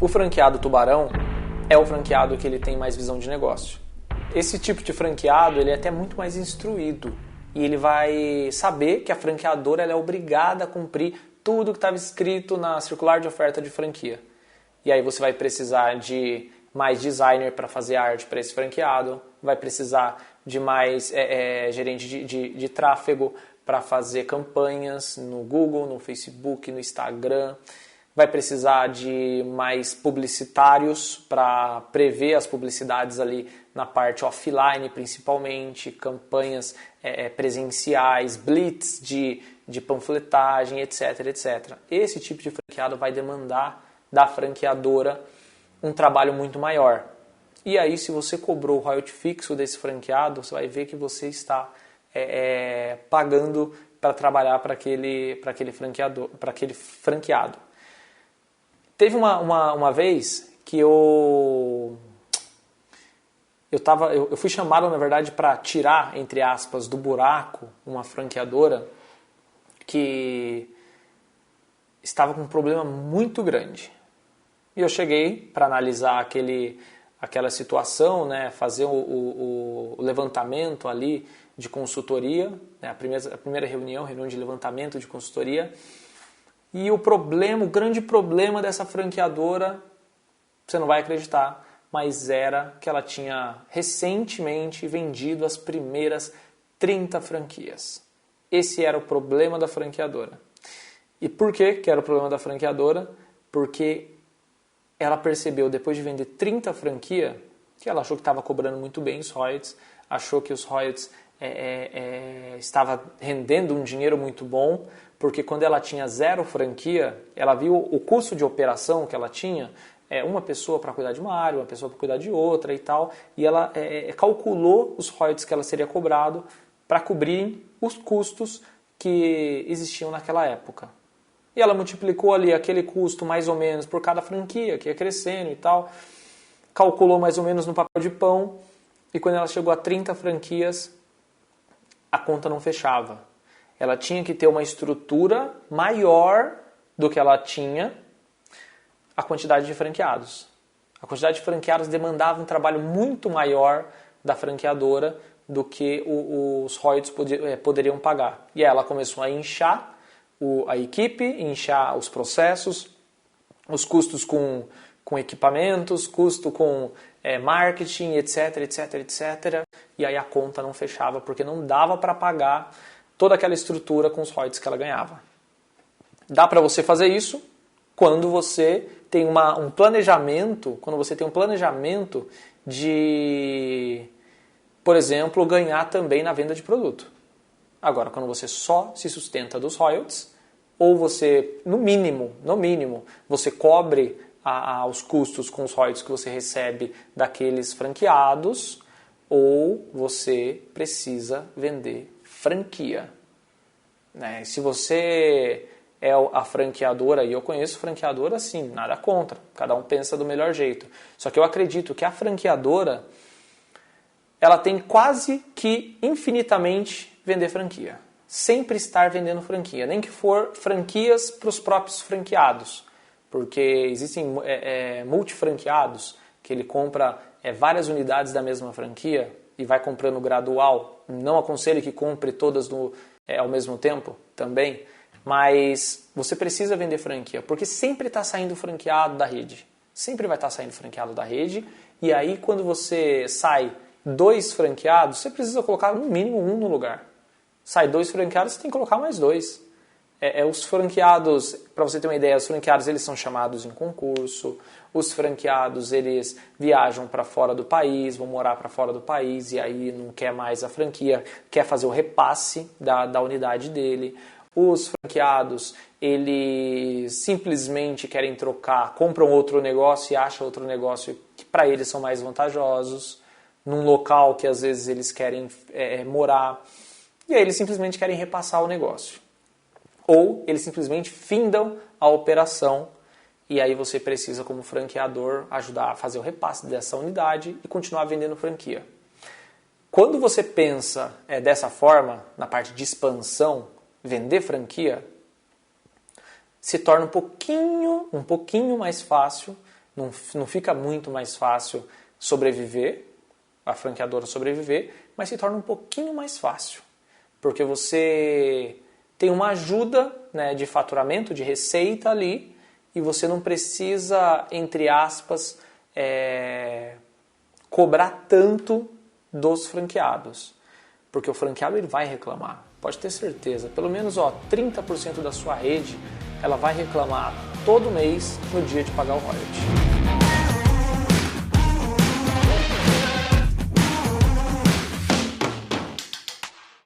O franqueado tubarão é o franqueado que ele tem mais visão de negócio. Esse tipo de franqueado ele é até muito mais instruído e ele vai saber que a franqueadora ela é obrigada a cumprir tudo que estava escrito na circular de oferta de franquia. E aí você vai precisar de mais designer para fazer arte para esse franqueado, vai precisar de mais gerente de tráfego para fazer campanhas no Google, no Facebook, no Instagram. Vai precisar de mais publicitários para prever as publicidades ali na parte offline, principalmente, campanhas presenciais, blitz de panfletagem, etc, etc. Esse tipo de franqueado vai demandar da franqueadora um trabalho muito maior. E aí, se você cobrou o royalty fixo desse franqueado, você vai ver que você está pagando para trabalhar para aquele franqueado. Teve uma vez que eu fui chamado, na verdade, para tirar, entre aspas, do buraco uma franqueadora que estava com um problema muito grande. E eu cheguei para analisar aquela situação, né, fazer o levantamento ali de consultoria, né, a primeira reunião de levantamento de consultoria. E o grande problema dessa franqueadora, você não vai acreditar, mas era que ela tinha recentemente vendido as primeiras 30 franquias. Esse era o problema da franqueadora. E por que era o problema da franqueadora? Porque ela percebeu, depois de vender 30 franquias, que ela achou que estava cobrando muito bem os royalties, achou que os royalties estava rendendo um dinheiro muito bom, porque quando ela tinha 0 franquia, ela viu o custo de operação que ela tinha, uma pessoa para cuidar de uma área, uma pessoa para cuidar de outra e tal, e ela calculou os royalties que ela seria cobrado para cobrir os custos que existiam naquela época. E ela multiplicou ali aquele custo mais ou menos por cada franquia, que ia crescendo e tal, calculou mais ou menos no papel de pão, e quando ela chegou a 30 franquias, a conta não fechava. Ela tinha que ter uma estrutura maior do que ela tinha a quantidade de franqueados. A quantidade de franqueados demandava um trabalho muito maior da franqueadora do que os royalties poderiam pagar. E aí ela começou a inchar a equipe, inchar os processos, os custos com equipamentos, custo com marketing, etc, etc, etc. E aí a conta não fechava porque não dava para pagar toda aquela estrutura com os royalties que ela ganhava. Dá para você fazer isso quando você tem um planejamento, de, por exemplo, ganhar também na venda de produto. Agora, quando você só se sustenta dos royalties, ou você, no mínimo, você cobre os custos com os royalties que você recebe daqueles franqueados, ou você precisa vender franquia. Né? Se você é a franqueadora, e eu conheço franqueadora assim, nada contra, cada um pensa do melhor jeito. Só que eu acredito que a franqueadora, ela tem quase que infinitamente vender franquia. Sempre estar vendendo franquia, nem que for franquias para os próprios franqueados. Porque existem multifranqueados, que ele compra várias unidades da mesma franquia e vai comprando gradual. Não aconselho que compre todas ao mesmo tempo também, mas você precisa vender franquia, porque sempre está saindo franqueado da rede. Sempre vai estar saindo franqueado da rede, e aí quando você sai 2 franqueados, você precisa colocar no mínimo 1 no lugar. Sai 2 franqueados, você tem que colocar mais 2. Os franqueados, para você ter uma ideia, os franqueados eles são chamados em concurso, os franqueados eles viajam para fora do país, vão morar para fora do país e aí não quer mais a franquia, quer fazer o repasse da unidade dele. Os franqueados, eles simplesmente querem trocar, compram outro negócio e acham outro negócio que para eles são mais vantajosos, num local que às vezes eles querem morar, e aí eles simplesmente querem repassar o negócio. Ou eles simplesmente findam a operação e aí você precisa, como franqueador, ajudar a fazer o repasse dessa unidade e continuar vendendo franquia. Quando você pensa dessa forma, na parte de expansão, vender franquia, se torna um pouquinho mais fácil não fica muito mais fácil sobreviver, a franqueadora sobreviver, mas se torna um pouquinho mais fácil, porque você tem uma ajuda, né, de faturamento, de receita ali, e você não precisa, entre aspas, cobrar tanto dos franqueados, porque o franqueado ele vai reclamar, pode ter certeza, pelo menos 30% da sua rede ela vai reclamar todo mês no dia de pagar o royalty.